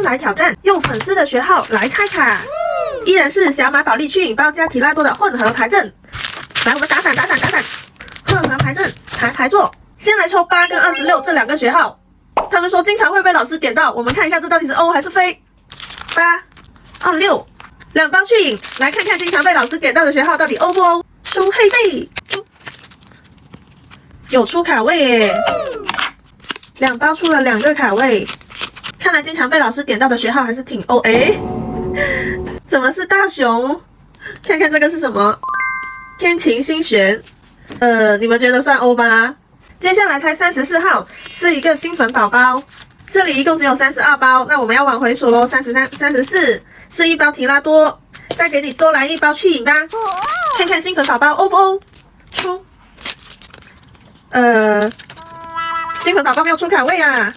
来挑战，用粉丝的学号来猜卡。依然是小马宝莉去引包加提拉多的混合牌阵。来，我们打伞。混合牌阵，牌座。先来抽8跟26这2个学号。他们说经常会被老师点到，我们看一下这到底是 O 还是非。8、26，2包去引，来看看经常被老师点到的学号到底 O 不 O。出黑背，出，有出卡位耶，2包出了2个卡位，看来经常被老师点到的学号还是挺 O。怎么是大熊？看看这个是什么？天晴星璇。你们觉得算 O 吧？接下来猜34号是一个新粉宝宝，这里一共只有32包，那我们要往回数咯。33、34是1包提拉多，再给你多来1包去引吧。看看新粉宝宝 O 不 O？ 出。新粉宝宝没有出卡位啊，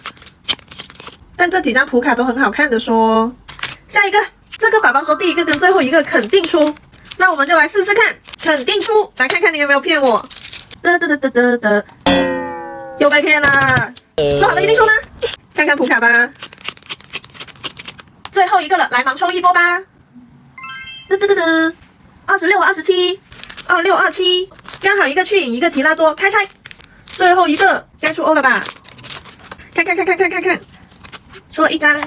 但这几张普卡都很好看的说。下一个，这个宝宝说第一个跟最后一个肯定出，那我们就来试试看，肯定出，来看看你有没有骗我。又被骗了，说好的一定出呢？看看普卡吧。最后一个了，来盲抽一波吧。26和27，26、27，刚好一个去引，一个提拉多，开拆。最后一个该出 O 了吧？看，出了1张，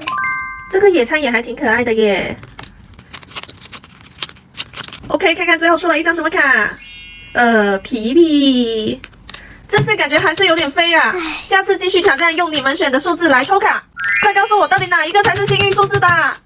这个野餐也还挺可爱的耶。OK， 看看最后出了1张什么卡？皮皮。这次感觉还是有点飞啊！下次继续挑战用你们选的数字来抽卡，快告诉我到底哪一个才是幸运数字吧！